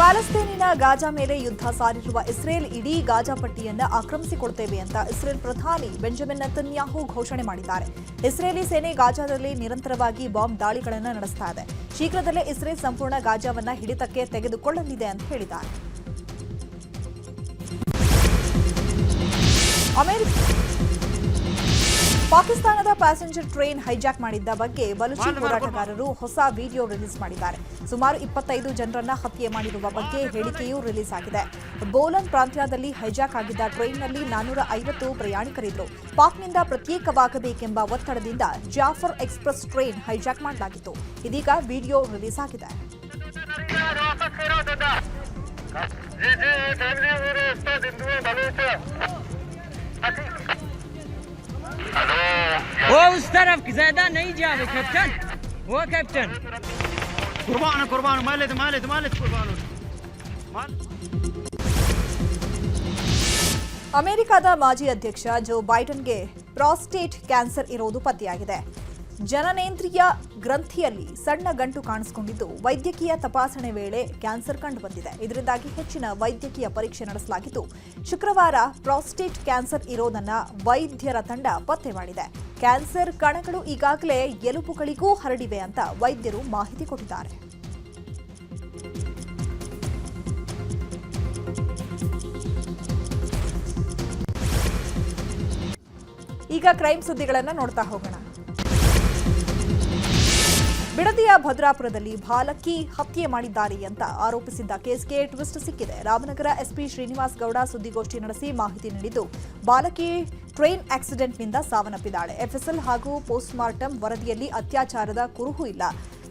ಪ್ಯಾಲೆಸ್ತೇನಿನ Gaza ಮೇಲೆ ಯುದ್ಧ ಸಾರಿರುವ Israel ಇಡೀ ಗಾಜಾ ಪಟ್ಟಿಯನ್ನು ಆಕ್ರಮಿಸಿಕೊಳ್ತೇವೆ ಅಂತ ಇಸ್ರೇಲ್ ಪ್ರಧಾನಿ ಬೆಂಜಮಿನ್ ನೆತನ್ಯಾಹು ಘೋಷಣೆ ಮಾಡಿದ್ದಾರೆ. ಇಸ್ರೇಲಿ ಸೇನೆ ಗಾಜಾದಲ್ಲಿ ನಿರಂತರವಾಗಿ ಬಾಂಬ್ ದಾಳಿಗಳನ್ನು ನಡೆಸ್ತಾ ಇದೆ. ಶೀಘ್ರದಲ್ಲೇ ಇಸ್ರೇಲ್ ಸಂಪೂರ್ಣ ಗಾಜಾವನ್ನು ಹಿಡಿತಕ್ಕೆ ತೆಗೆದುಕೊಳ್ಳಲಿದೆ ಅಂತ ಹೇಳಿದ್ದಾರೆ. ಪಾಕಿಸ್ತಾನದ ಪ್ಯಾಸೆಂಜರ್ ಟ್ರೈನ್ ಹೈಜಾಕ್ ಮಾಡಿದ್ದ ಬಗ್ಗೆ ಬಲೂಚಿ ಹೋರಾಟಗಾರರು ಹೊಸ ವಿಡಿಯೋ ರಿಲೀಸ್ ಮಾಡಿದ್ದಾರೆ. ಸುಮಾರು 25 ಜನರನ್ನ ಹತ್ಯೆ ಮಾಡಿರುವ ಬಗ್ಗೆ ಹೇಳಿಕೆಯೂ ರಿಲೀಸ್ ಆಗಿದೆ. ಬೋಲನ್ ಪ್ರಾಂತ್ಯದಲ್ಲಿ ಹೈಜಾಕ್ ಆಗಿದ್ದ ಟ್ರೈನ್ನಲ್ಲಿ 450 ಪ್ರಯಾಣಿಕರಿದ್ದರು. ಪಾಕ್ನಿಂದ ಪ್ರತ್ಯೇಕವಾಗಬೇಕೆಂಬ ಒತ್ತಡದಿಂದ ಜಾಫರ್ ಎಕ್ಸ್ಪ್ರೆಸ್ ಟ್ರೈನ್ ಹೈಜಾಕ್ ಮಾಡಲಾಗಿತ್ತು. ಇದೀಗ ವಿಡಿಯೋ ರಿಲೀಸ್ ಆಗಿದೆ. वो उस तरफ ज्यादा नहीं जावे कैप्टन, वो कैप्टन कुर्बान मालिद कुर्बान. ಅಮೆರಿಕದ ಮಾಜಿ ಅಧ್ಯಕ್ಷ ಜೋ ಬೈಡನ್ಗೆ ಪ್ರಾಸ್ಟೇಟ್ ಕ್ಯಾನ್ಸರ್ ಇರೋದು ಪತ್ತೆಯಾಗಿದೆ. ಜನನೇಂದ್ರಿಯ ಗ್ರಂಥಿಯಲ್ಲಿ ಸಣ್ಣ ಗಂಟು ಕಾಣಿಸಿಕೊಂಡಿದ್ದು ವೈದ್ಯಕೀಯ ತಪಾಸಣೆ ವೇಳೆ ಕ್ಯಾನ್ಸರ್ ಕಂಡುಬಂದಿದೆ. ಇದರಿಂದಾಗಿ ಹೆಚ್ಚಿನ ವೈದ್ಯಕೀಯ ಪರೀಕ್ಷೆ ನಡೆಸಲಾಗಿದ್ದು ಶುಕ್ರವಾರ ಪ್ರಾಸ್ಟೇಟ್ ಕ್ಯಾನ್ಸರ್ ಇರೋದನ್ನ ವೈದ್ಯರ ತಂಡ ಪತ್ತೆ ಮಾಡಿದೆ. ಕ್ಯಾನ್ಸರ್ ಕಣಗಳು ಈಗಾಗಲೇ ಎಲುಬುಗಳಿಗೂ ಹರಡಿವೆ ಅಂತ ವೈದ್ಯರು ಮಾಹಿತಿ ಕೊಟ್ಟಿದ್ದಾರೆ. ಈಗ ಕ್ರೈಮ್ ಸುದ್ದಿಗಳನ್ನು ನೋಡ್ತಾ ಹೋಗೋಣ. ಬಿಡದಿಯ ಭದ್ರಾಪುರದಲ್ಲಿ ಬಾಲಕಿ ಹತ್ಯೆ ಮಾಡಿದ್ದಾರೆ ಅಂತ ಆರೋಪಿಸಿದ್ದ ಕೇಸ್ಗೆ ಟ್ವಿಸ್ಟ್ ಸಿಕ್ಕಿದೆ. ರಾಮನಗರ ಎಸ್ಪಿ ಶ್ರೀನಿವಾಸ್ ಗೌಡ ಸುದ್ದಿಗೋಷ್ಠಿ ನಡೆಸಿ ಮಾಹಿತಿ ನೀಡಿದ್ದು, ಬಾಲಕಿ ಟ್ರೈನ್ ಆಕ್ಸಿಡೆಂಟ್ನಿಂದ ಸಾವನ್ನಪ್ಪಿದ್ದಾಳೆ. ಎಫ್ಎಸ್ಎಲ್ ಹಾಗೂ ಪೋಸ್ಟ್ಮಾರ್ಟಂ ವರದಿಯಲ್ಲಿ ಅತ್ಯಾಚಾರದ ಕುರುಹು ಇಲ್ಲ.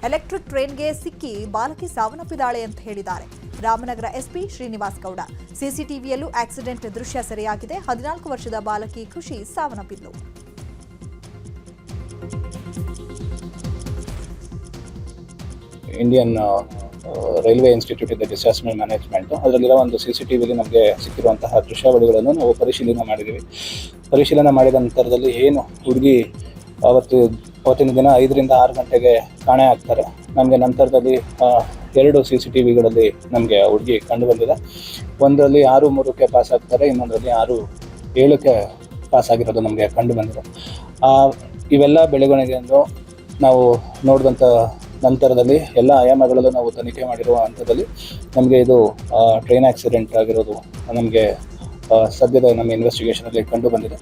ಎಲೆಕ್ಟ್ರಿಕ್ ಟ್ರೈನ್ಗೆ ಸಿಕ್ಕಿ ಬಾಲಕಿ ಸಾವನ್ನಪ್ಪಿದ್ದಾಳೆ ಅಂತ ಹೇಳಿದ್ದಾರೆ ರಾಮನಗರ ಎಸ್ಪಿ ಶ್ರೀನಿವಾಸ್ ಗೌಡ. ಸಿಸಿಟಿವಿಯಲ್ಲೂ ಆಕ್ಸಿಡೆಂಟ್ ದೃಶ್ಯ ಸೆರೆಯಾಗಿದೆ. 14 ವರ್ಷದ ಬಾಲಕಿ ಖುಷಿ ಸಾವನ್ನಪ್ಪಿದ್ಲು. ಇಂಡಿಯನ್ ರೈಲ್ವೆ ಇನ್ಸ್ಟಿಟ್ಯೂಟ್ ಇದೆ ಡಿಸಾಸ್ಟರ್ ಮ್ಯಾನೇಜ್ಮೆಂಟ್, ಅದರಲ್ಲಿರೋ ಒಂದು CCTVಲಿ ನಮಗೆ ಸಿಕ್ಕಿರುವಂತಹ ದೃಶ್ಯಾವಳಿಗಳನ್ನು ನಾವು ಪರಿಶೀಲನೆ ಮಾಡಿದ್ದೀವಿ. ಪರಿಶೀಲನೆ ಮಾಡಿದ ನಂತರದಲ್ಲಿ ಏನು ಹುಡುಗಿ ಅವತ್ತಿನ ದಿನ 5 ರಿಂದ 6 ಗಂಟೆಗೆ ಕಾಣೆ ಆಗ್ತಾರೆ. ನಮಗೆ ನಂತರದಲ್ಲಿ 2 CCTVಗಳಲ್ಲಿ ನಮಗೆ ಹುಡುಗಿ ಕಂಡು ಬಂದಿದೆ. ಒಂದರಲ್ಲಿ 6:03ಕ್ಕೆ ಪಾಸ್ ಆಗ್ತಾರೆ, ಇನ್ನೊಂದರಲ್ಲಿ 6:07ಕ್ಕೆ ಪಾಸ್ ಆಗಿರೋದು ನಮಗೆ ಕಂಡು ಬಂದಿದೆ. ಇವೆಲ್ಲ ಬೆಳವಣಿಗೆಯನ್ನು ನಾವು ನೋಡಿದಂಥ ನಂತರದಲ್ಲಿ ಎಲ್ಲ ಆಯಾಮಗಳಲ್ಲೂ ನಾವು ತನಿಖೆ ಮಾಡಿರುವ ಹಂತದಲ್ಲಿ ನಮಗೆ ಇದು ಟ್ರೈನ್ ಆಕ್ಸಿಡೆಂಟ್ ಆಗಿರೋದು ನಮಗೆ ಸದ್ಯದ ನಮ್ಮ ಇನ್ವೆಸ್ಟಿಗೇಷನಲ್ಲಿ ಕಂಡು ಬಂದಿದೆ.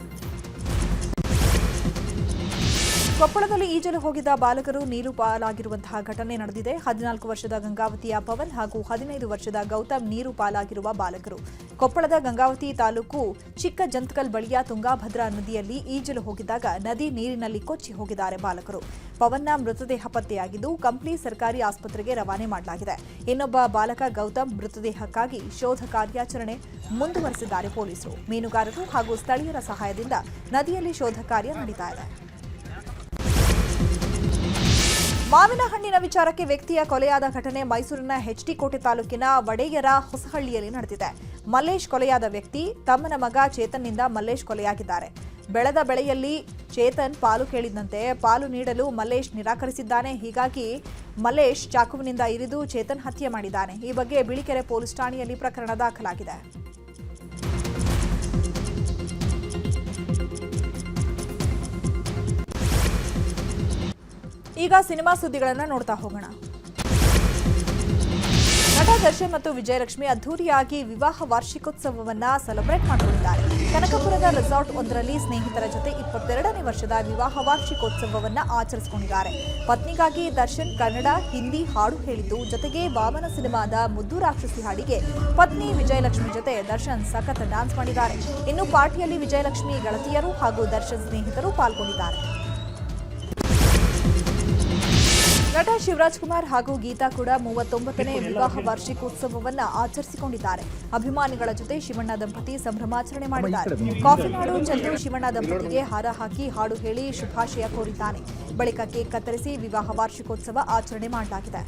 ಕೊಪ್ಪಳದಲ್ಲಿ ಈಜಲು ಹೋಗಿದ್ದ ಬಾಲಕರು ನೀರು ಪಾಲಾಗಿರುವಂತಹ ಘಟನೆ ನಡೆದಿದೆ. 14 ವರ್ಷದ ಗಂಗಾವತಿಯ ಪವನ್ ಹಾಗೂ 15 ವರ್ಷದ ಗೌತಮ್ ನೀರು ಪಾಲಾಗಿರುವ ಬಾಲಕರು. ಕೊಪ್ಪಳದ ಗಂಗಾವತಿ ತಾಲೂಕು ಚಿಕ್ಕ ಜಂತಕಲ್ ಬಳಿಯ ತುಂಗಾಭದ್ರಾ ನದಿಯಲ್ಲಿ ಈಜಲು ಹೋಗಿದ್ದಾಗ ನದಿ ನೀರಿನಲ್ಲಿ ಕೊಚ್ಚಿ ಹೋಗಿದ್ದಾರೆ ಬಾಲಕರು. ಪವನ್ನ ಮೃತದೇಹ ಪತ್ತೆಯಾಗಿದ್ದು ಕಂಪ್ಲಿ ಸರ್ಕಾರಿ ಆಸ್ಪತ್ರೆಗೆ ರವಾನೆ ಮಾಡಲಾಗಿದೆ. ಇನ್ನೊಬ್ಬ ಬಾಲಕ ಗೌತಮ್ ಮೃತದೇಹಕ್ಕಾಗಿ ಶೋಧ ಕಾರ್ಯಾಚರಣೆ ಮುಂದುವರೆಸಿದ್ದಾರೆ ಪೊಲೀಸರು. ಮೀನುಗಾರರು ಹಾಗೂ ಸ್ಥಳೀಯರ ಸಹಾಯದಿಂದ ನದಿಯಲ್ಲಿ ಶೋಧ ಕಾರ್ಯ ನಡೀತಾ ಇದೆ. ಮಾವಿನ ಹಣ್ಣಿನ ವಿಚಾರಕ್ಕೆ ವ್ಯಕ್ತಿಯ ಕೊಲೆಯಾದ ಘಟನೆ ಮೈಸೂರಿನ HD ಕೋಟೆ ತಾಲೂಕಿನ ವಡೆಯರ ಹೊಸಹಳ್ಳಿಯಲ್ಲಿ ನಡೆದಿದೆ. ಮಲ್ಲೇಶ್ ಕೊಲೆಯಾದ ವ್ಯಕ್ತಿ ತಮ್ಮನ ಮಗ ಚೇತನ್ನಿಂದ ಮಲ್ಲೇಶ್ ಕೊಲೆಯಾಗಿದ್ದಾರೆ. ಬೆಳೆದ ಬೆಳೆಯಲ್ಲಿ ಚೇತನ್ ಪಾಲು ಕೇಳಿದಂತೆ ಪಾಲು ನೀಡಲು ಮಲ್ಲೇಶ್ ನಿರಾಕರಿಸಿದ್ದಾನೆ. ಹೀಗಾಗಿ ಮಲ್ಲೇಶ್ ಚಾಕುವಿನಿಂದ ಇರಿದು ಚೇತನ್ ಹತ್ಯೆ ಮಾಡಿದ್ದಾನೆ. ಈ ಬಗ್ಗೆ ಬಿಳಿಕೆರೆ ಪೊಲೀಸ್ ಠಾಣೆಯಲ್ಲಿ ಪ್ರಕರಣ ದಾಖಲಾಗಿದೆ. ಈಗ ಸಿನಿಮಾ ಸುದ್ದಿಗಳನ್ನು ನೋಡ್ತಾ ಹೋಗೋಣ. ನಟ ದರ್ಶನ್ ಮತ್ತು ವಿಜಯಲಕ್ಷ್ಮಿ ಅದ್ದೂರಿಯಾಗಿ ವಿವಾಹ ವಾರ್ಷಿಕೋತ್ಸವವನ್ನು ಸೆಲೆಬ್ರೇಟ್ ಮಾಡಿಕೊಂಡಿದ್ದಾರೆ. ಕನಕಪುರದ ರೆಸಾರ್ಟ್ ಒಂದರಲ್ಲಿ ಸ್ನೇಹಿತರ ಜೊತೆ 22ನೇ ವರ್ಷದ ವಿವಾಹ ವಾರ್ಷಿಕೋತ್ಸವವನ್ನು ಆಚರಿಸಿಕೊಂಡಿದ್ದಾರೆ. ಪತ್ನಿಗಾಗಿ ದರ್ಶನ್ ಕನ್ನಡ, ಹಿಂದಿ ಹಾಡು ಹೇಳಿದ್ದು, ಜೊತೆಗೆ ವಾಮನ ಸಿನಿಮಾದ ಮುದ್ದು ರಾಕ್ಷಸಿ ಹಾಡಿಗೆ ಪತ್ನಿ ವಿಜಯಲಕ್ಷ್ಮಿ ಜೊತೆ ದರ್ಶನ್ ಸಖತ್ ಡ್ಯಾನ್ಸ್ ಮಾಡಿದ್ದಾರೆ. ಇನ್ನು ಪಾರ್ಟಿಯಲ್ಲಿ ವಿಜಯಲಕ್ಷ್ಮಿ ಗೆಳತಿಯರು ಹಾಗೂ ದರ್ಶನ್ ಸ್ನೇಹಿತರು ಪಾಲ್ಗೊಂಡಿದ್ದಾರೆ. ನಟ ಶಿವರಾಜ್ ಕುಮಾರ್ ಹಾಗೂ ಗೀತಾ ಕೂಡ 39ನೇ ವಿವಾಹ ವಾರ್ಷಿಕೋತ್ಸವವನ್ನು ಆಚರಿಸಿಕೊಂಡಿದ್ದಾರೆ. ಅಭಿಮಾನಿಗಳ ಜೊತೆ ಶಿವಣ್ಣ ದಂಪತಿ ಸಂಭ್ರಮಾಚರಣೆ ಮಾಡಿದ್ದಾರೆ. ಕಾಫಿನಾಡು ಚಂದ್ರು ಶಿವಣ್ಣ ದಂಪತಿಗೆ ಹಾರ ಹಾಕಿ ಹಾಡು ಹೇಳಿ ಶುಭಾಶಯ ಕೋರಿದ್ದಾನೆ. ಬಳಿಕ ಕೇಕ್ ಕತ್ತರಿಸಿ ವಿವಾಹ ವಾರ್ಷಿಕೋತ್ಸವ ಆಚರಣೆ ಮಾಡಲಾಗಿದೆ.